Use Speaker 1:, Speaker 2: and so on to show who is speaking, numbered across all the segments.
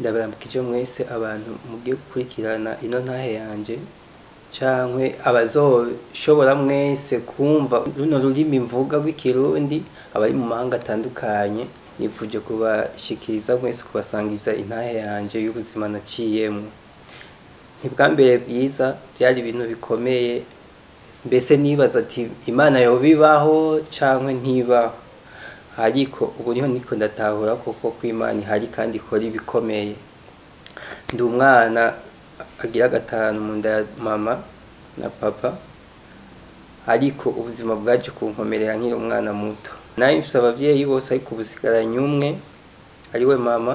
Speaker 1: ndabaramukije mwese abantu mugiye gukurikirana ino ntahe yanje cankwe abazoshobora mwese kumva runo rurimi mvuga rw'ikirundi abari mu mahanga atandukanye nifuje kubashikiriza mwese kubasangiza intahe yanje y'ubuzima naciyemwo ntibwambere bwiza byari ibintu bikomeye mbese nibaza ati Imana yobibaho cankwe ntibaho ariko ubu niho niko ndatahura koko kw'Imana hari kandi ikora ibikomeye ndi umwana agira gatanu mu nda ya mama na papa ariko ubuzima bwaje kunkomerera nkiri umwana muto nayo mfise abavyeyi bose ariko ubusigaranye umwe ariwe mama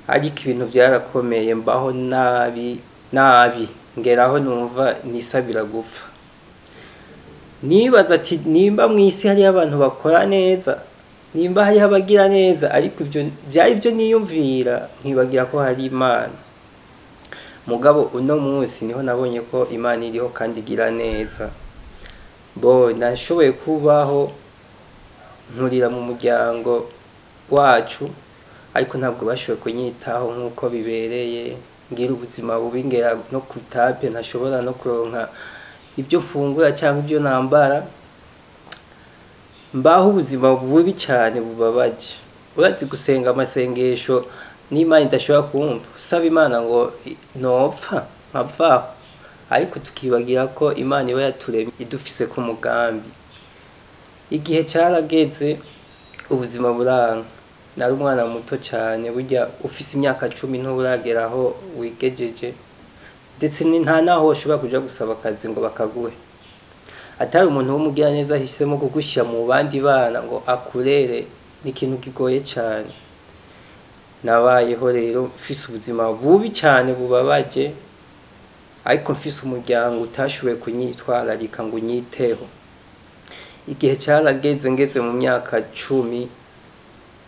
Speaker 1: ariko ibintu byarakomeye mbaho nabi ngeraho numva nisabira gupfa nibaza ati nimba mwisi hari abantu bakora neza nimba hari abagira neza ariko ibyo byari byo niyumvira nkibagira ko hari Imana mugabo uno munsi niho nabonye ko Imana iriho kandi igira neza nashoboye kubaho nkurira mu muryango wacu ariko ntabwo bashoboye kunyitaho nkuko bibereye ngira ubuzima bubi ngera no kutape ntashobora no kuronka ibyo fungura cyangwa ibyo nambara mbaho ubuzima bubi cyane bubabaje urazi gusenga amasengesho n'Imana idashobora kumva usaba Imana ngo nopfa nkavaho ariko tukibagira ko Imana iba yaturemye idufise ku mugambi igihe cyarageze ubuzima buranga nari umwana muto cyane burya ufise imyaka 10 nturageraho wigejeje ndetse nta naho ushobora kuja gusaba akazi ngo bakaguhe atari umuntu w'umugira neza ahisemo kugushya mu bandi bana ngo akurere n'ikintu kigoye cyane nabayeho rero mfise ubuzima bubi cyane bubabaje ariko mfise umuryango utashoboye kunyitwararika ngo unyiteho igihe cyarageze ngeze mu myaka 10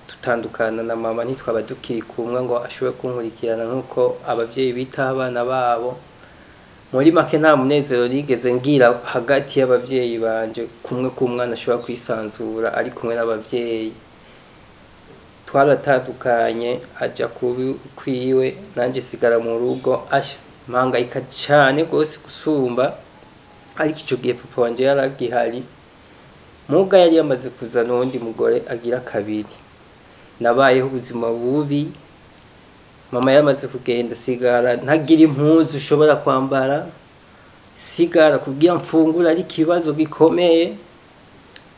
Speaker 1: tutandukana na mama ntitwaba dukiri kumwe ngo ashobore kunkurikirana nkuko abavyeyi bita abana babo muri make nta munezero nigeze ngira hagati y'abavyeyi banje kumwe k'umwana ashobora kwisanzura ari kumwe n'abavyeyi twaratandukanye aja kwiwe nanje sigara mu rugo mpangayika cyane gose gusumba ariko ico gihe papa wanje yaragihari muga yari yamaze kuzana undi mugore agira kabiri nabayeho ubuzima bubi mama yamaze kugenda sigara ntagira impuzu ushobora kwambara sigara kugira mfungura ari kibazo gikomeye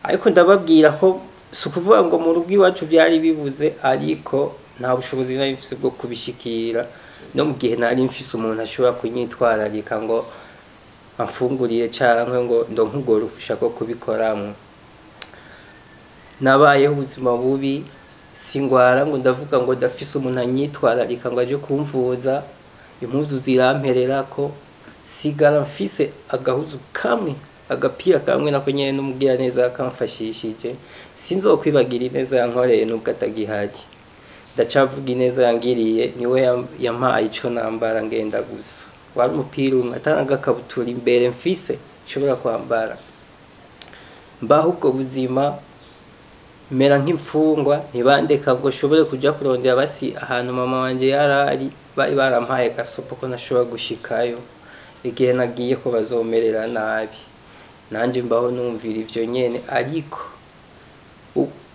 Speaker 1: ariko ndababwira ko sukuvuga ngo mu rugo iwacu byari bibuze ariko nta bushobozi nari mfise bwo kubishikira no mu gihe nari mfise umuntu ashobora kunyitwararika ngo amfunguriye cyangwa ngo ndonkugora ufisha ko kubikoramwe nabayeho ubuzima bubi singwara ngo ndavuga ngo ndafise umuntu anyitwararika ngo aje kumvuza impuzu zirampererako sigara mfise agahuzu kamwe agapira kamwe nako nyene n'umugira neza akamfashishije sinzokwibagira ineza yankoreye nubwo atagihari ndacavuga ineza yangiriye niwe yampaye ico nambara ngenda gusa wari umupira umwe atanga kabutura imbere mfise nshobora kwambara mbaho ubwo buzima mera nk'imfungwa ntibandeka ngo shobore kuja kurondera basi ahantu mama wanje yarari bari barampaye gasopo ko nashobora gushikayo igihe nagiye ko bazomerera nabi nanje mbaho numvira ivyo nyene ariko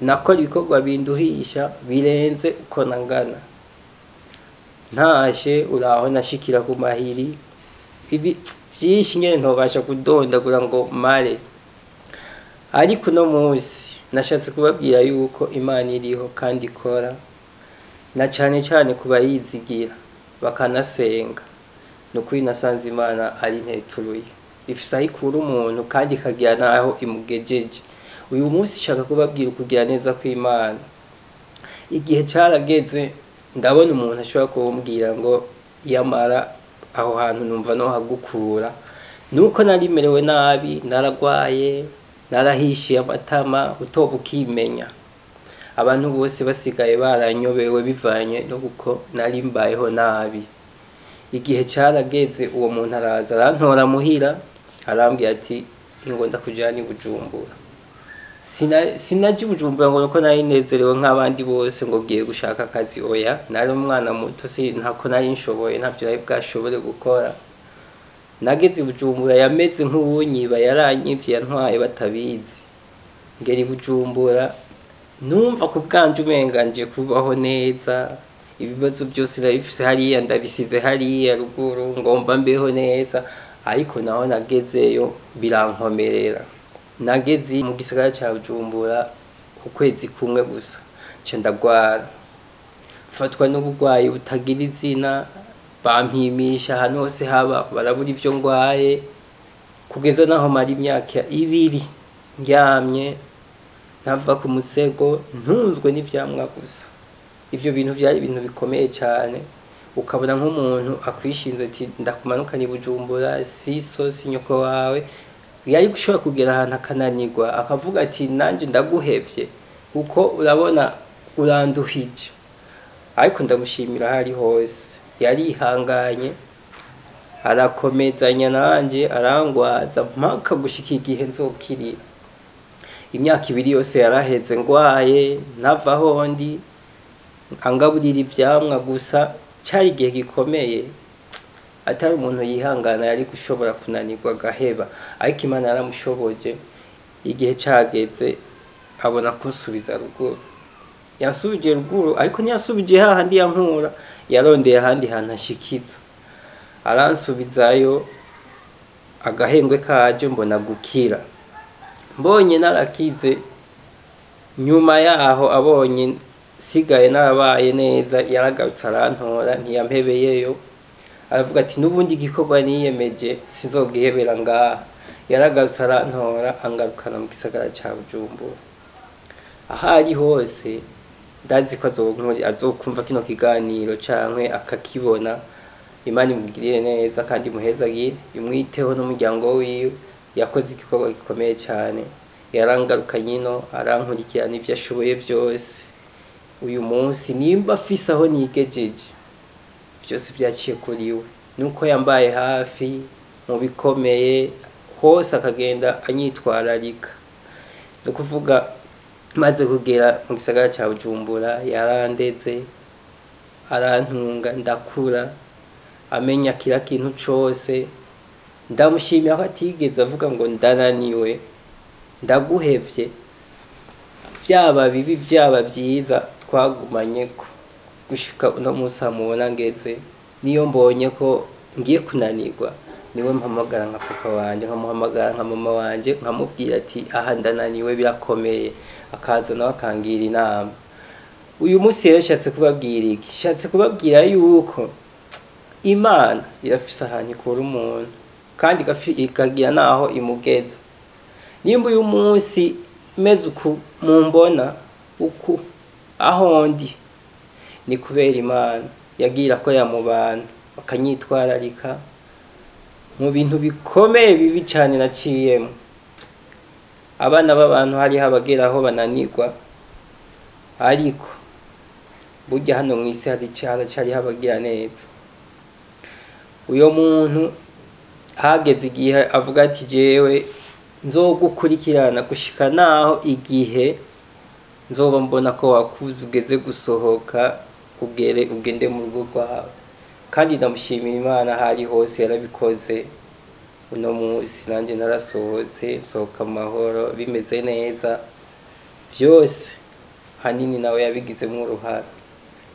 Speaker 1: nakora ibikorwa binduhisha birenze uko nangana ntaje uraho nashikira ku mahiri ibi byinshi nyene ntobasha kudondagura ngo mare ariko no munsi nashatse kubabwira yuko Imana iriho kandi ikora na cyane cyane kubayizigira bakanasenga nukuri nasanze Imana ari nteturuye ifisa ikura umuntu kandi kagira naho imugejeje uyu munsi shaka kubabwira kugira neza kw'Imana igihe cyarageze ndabona umuntu ashobora kumbwira ngo yamara aho hantu numva no hagukura nuko narimerewe nabi naragwaye narahishiye amatama utoba ukimenya abantu bose basigaye baranyobewe bivanye no guko nari mbayeho nabi igihe cyarageze uwo muntu araza arantora muhira arambwira ati ingo ndakujana i Bujumbura sinaje Bujumbura ngo nuko nari nezerewe nk'abandi bose ngo giye gushaka akazi, oya, nari umwana muto, ntako nari nshoboye, ntavyo nari bwashobore gukora. Nageze Bujumbura yameze nk'uwunyiba, yaranyivye, yantwaye batabizi. Ngeri Bujumbura numva ku bwanje umenga nje kubaho neza, ibibazo byose nabifise hariya ndabisize hariya ruguru, ngomba mbeho neza, ariko naho nagezeyo birankomerera. Nageze mu gisagara ca Bujumbura ukwezi kumwe gusa nca ndagwara, fatwa n'ubugwayi butagira izina, bampimisha ahantu hose haba barabura ivyo ngwaye, kugeza naho mara imyaka 2 ndyamye ntava ku musego, ntunzwe n'ivyamwa gusa. Ivyo bintu byari ibintu bikomeye cyane, ukabona nk'umuntu akwishinze ati ndakumanukana Bujumbura, siso sinyoko wawe, yari gushobora kugera ahantu akananirwa akavuga ati nanje ndaguhevye kuko urabona uranduhije. Ariko ndamushimira hari hose, yarihanganye arakomezanya nanje, arangwaza mpaka gushika igihe nzokirira. Imyaka 2 yose yaraheze ngwaye, ntavaho ndi, angaburira ivyamwa gusa. Cyari igihe gikomeye, atari umuntu yihangana yari gushobora kunanirwa gaheba, ariko Imana yaramushoboje. Igihe cageze abona kunsubiza ruguru, yansubije ruguru, ariko ntiyasubije hahandi yankura, yarondeye ahandi hantu ashikiza, aransubizayo. Agahengwe kaje mbona gukira, mbonye narakize. Nyuma yaho abonye sigaye narabaye neza, yaragarutse arantora, ntiyampebeyeyo, aravuga ati nubundi igikorwa niyemeje sinzogihebera ngaha. Yaragarutse arantora, angarukana mu gisagara ca Bujumbura. Ahari hose ndazi ko azokumva kino kiganiro cankwe akakibona. Imana imugirire neza kandi muhezagire, imwiteho n'umuryango wiwe. Yakoze igikorwa gikomeye cyane, yarangaruka nyino, arankurikirana ivyo ashoboye byose. Uyu munsi nimba afise aho nigejeje, byose byaciye kuri we, nuko yambaye hafi mu bikomeye hose, akagenda anyitwararika. No kuvuga maze kugera mu gisagara ca Bujumbura, yarandeze, arantunga, ndakura, amenya kira kintu cose. Ndamushimira ko atigeze avuga ngo ndananiwe, ndaguhevye. Byaba bibi byaba byiza twagumanyeko gushika uno munsi amubona ngeze. Niyo mbonye ko ngiye kunanirwa, niwe mpamagara nka papa wanje, nkamuhamagara nka mama wanje, nkamubwira ati aha ndananiwe birakomeye, akaza nawe akangira inama. Uyu munsi rero nshatse kubabwira iki? Nshatse kubabwira yuko Imana irafise ahantu ikura umuntu, kandi ikagira naho imugeza. Nimba uyu munsi meze uku mumbona uku aho ndi, ni kubera Imana yagira ko yamubana bakanyitwararika mu bintu bikomeye bibi cyane naciyemo. Abana b'abantu hari habageraho bananirwa, ariko burya hano mu isi hari habagira neza. Uyo muntu hageze igihe avuga ati jewe nzogukurikirana gushika naho igihe nzoba mbona ko wakuze ugeze gusohoka, ugende mu rugo rwawe. Kandi ndamushimira Imana hari hose yarabikoze. Uno munsi nanje narasohotse, nsohoka amahoro, bimeze neza. Byose hanini nawe yabigizemo uruhara,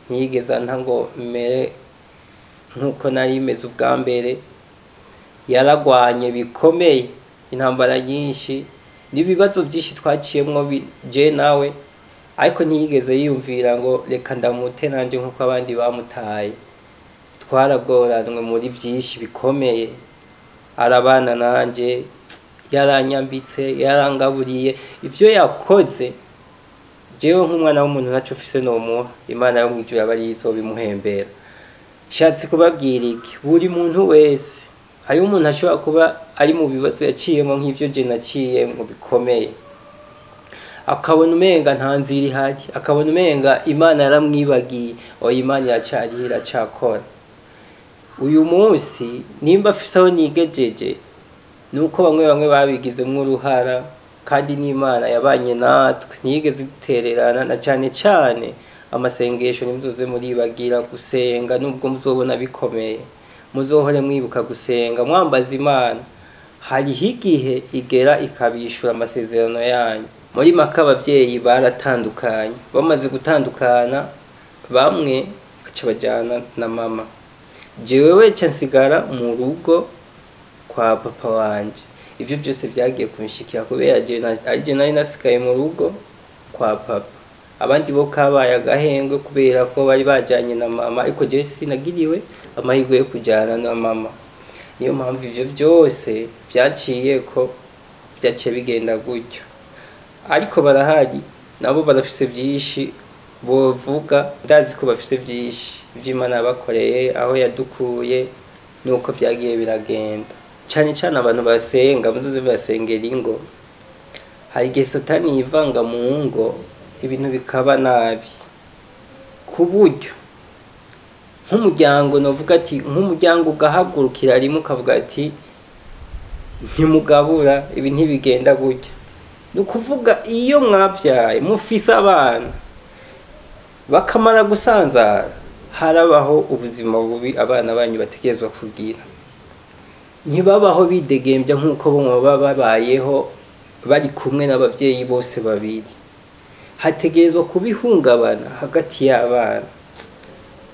Speaker 1: ntiyigeze ntango mere nkuko nari meze ubwa mbere. Yaragwanye bikomeye, intambara nyinshi n'ibibazo byinshi twaciyemwo je nawe, ariko ntiyigeze yiyumvira ngo reka ndamute nanje nkuko abandi bamutaye. Twaragoranwe muri byinshi bikomeye, arabana nanje, yaranyambitse, yarangaburiye. Ivyo yakoze jewe nk'umwana w'umuntu naco ufise nomuha, Imana yo mwijuru abari izobimuhembera. Shatse kubabwira iki? Buri muntu wese, hari umuntu ashobora kuba ari mu bibazo yaciyemo nk'ivyo je naciyemo bikomeye, akabona umenga nta nzira ihari, akabona umenga Imana yaramwibagiye. Oya, Imana iracari iracakora. Uyu munsi nimba afise aho nigejeje, nuko bamwe babigizemo uruhara, kandi n'Imana yabanye natwe ntiyigeze itererana, na cyane cyane amasengesho nimuzoze muribagira gusenga, nubwo muzobona bikomeye muzohore mwibuka gusenga mwambaza Imana. Hariho igihe igera ikabishura amasezerano yanyu. Muri make abavyeyi baratandukanye, bamaze gutandukana bamwe baca bajana na mama, jewewe ca nsigara mu rugo kwa papa wanje. Ivyo byose byagiye kunshikira kubera je nari nasigaye mu rugo kwa papa, abandi bo kabaye agahengwe kubera ko bari bajanye na mama, ariko je sinagiriwe amahirwe yo kujana na mama. Niyo mpamvu ivyo byose byaciye ko byace bigenda gutyo, ariko barahari nabo barafise byinshi bovuga, ndazi ko bafise byinshi ivy'Imana yabakoreye, aho yadukuye nuko byagiye biragenda. Cyane cyane abantu basenga muzoze basengera ingo, hari igihe Satani yivanga mu ngo ibintu bikaba nabi, ku buryo nk'umuryango novuga ati nk'umuryango ugahagurukira rimwe ukavuga ati ntimugabura, ibi ntibigenda gutya. Nukuvuga iyo mwabyaye mufise abana bakamara gusanzara, harabaho ubuzima bubi abana banyu bategerezwa kugira. Ntibabaho bidegembya nk'uko bo baba babayeho bari kumwe n'abavyeyi bose babiri. Hategerezwa kubihungabana hagati y'abana.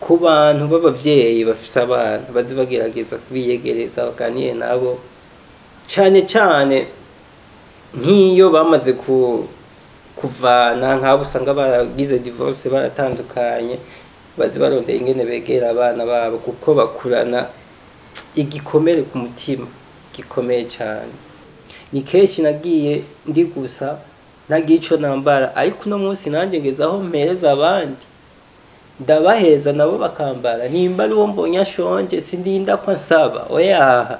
Speaker 1: Ku bantu b'abavyeyi bafise abana bazi bagerageza kubiyegereza baganiye nabo, cyane cyane nk'iyo bamaze kuvana, nk'abo usanga baragize divorce baratandukanye, bazi barondera ingene begera abana babo, kuko bakurana igikomere ku mutima gikomeye cyane. Ni kenshi nagiye ndi gusa ntagira ico nambara, ariko uno munsi nanje ngezaho mpereza abandi, ndabaheza nabo bakambara. Nimba ari uwo mbonye ashonje sindinda ko nsaba, oya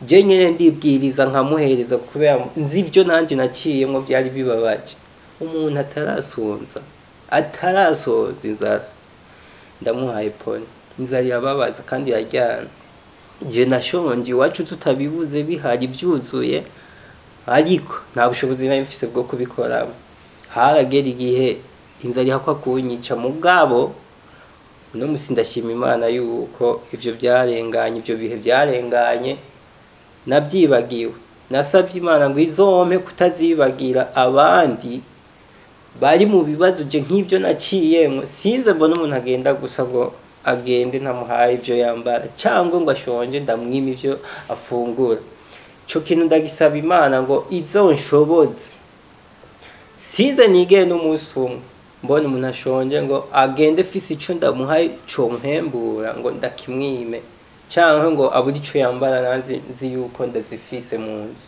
Speaker 1: je nyene ndibwiriza nkamuhereza kubera nzi ivyo nanje naciyemwo byari bibabaje. Umuntu atarasonza inzara ndamuhaye pone, inzara irababaza kandi iraryana. Je nashonje iwacu tutabibuze bihari byuzuye, ariko nta bushobozi nari mfise bwo kubikoramo. Haragera igihe inzara ihakwa kunyica, mugabo uno musi ndashima Imana yuko ivyo byarenganye, ivyo bihe byarenganye nabyibagiwe. Nasabye Imana ngo izompe kutazibagira abandi bari mu bibazo je nk'ivyo naciyemwe. Sinze mbona umuntu agenda gusa ngo agende ntamuhaye ivyo yambara, cyangwa ngo ashonje ndamwima ivyo afungura. Ico kintu ndagisaba Imana ngo izonshoboze. Sinze nigenda umunsi umwe mbona umuntu ashonje ngo agende fise ico ndamuhaye co mpembura ngo ndakimwime, cyangwa ngo aburi ico yambara nanzi nzi yuko ndazifise mu nzu.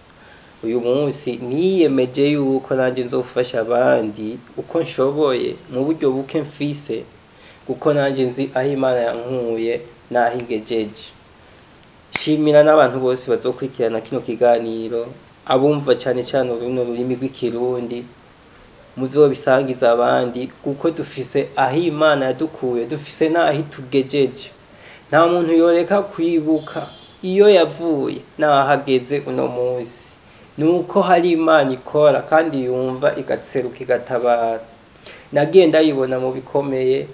Speaker 1: Uyu munsi niyemeje yuko nanje nzofasha abandi uko nshoboye mu buryo buke mfise, kuko nanje nzi aho Imana yankuye naho ingejeje. Shimira n'abantu bose bazokurikirana kino kiganiro, abumva cyane cyane runo rurimi rw'ikirundi, muzobisangiza abandi, kuko dufise aho Imana yadukuye, dufise naho tugejeje. Nta muntu yoreka kwibuka iyo yavuye nahageze uno munsi, nuko hari Imana ikora kandi yumva igatseruka igatabara. Nagiye ndayibona mu bikomeye,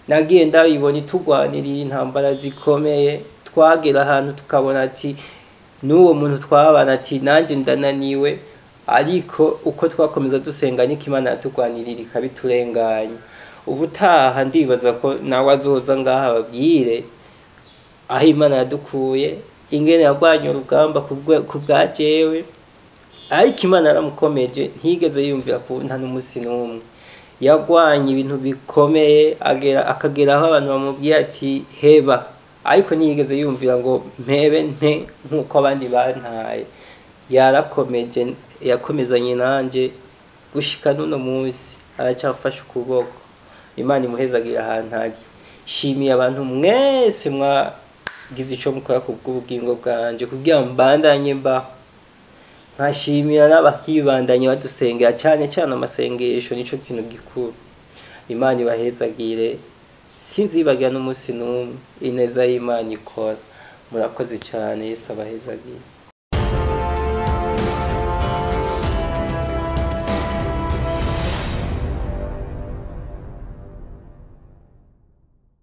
Speaker 1: nagiye ndayibona itugwanirira intambara zikomeye, twagera ahantu tukabona ati n'uwo muntu twabana ati nanje ndananiwe, ariko uko twakomeza dusenga niko Imana yatugwanirira ikabiturenganya. Ubutaha ndibaza ko nawe azoza ngaha babwire aho Imana yadukuye, ingene yagwanye urugamba kubwa jewe, ariko Imana yaramukomeje, ntigeze yumvira ku nta n'umusi n'umwe. Yagwanye ibintu bikomeye akagera aho abantu bamubwiye ati heba, ariko ntiyigeze yumvira ngo mpebe nte nk'uko abandi bantaye. Yarakomeje, yakomezanye nanje gushika n'uno munsi, aracafashe ukuboko. Imana imuhezagira ahantu ari. Shimiye abantu mwese mwagize ico mukora ku bw'ubugingo bwanje kugira mbandanye mbaho. Nkashimira n'abakibandanye badusengera, cyane cyane amasengesho nico kintu gikuru. Imana ibahezagire, sinzibagira n'umunsi n'umwe ineza y'Imana ikora. Murakoze cyane, Yesu abahezagire.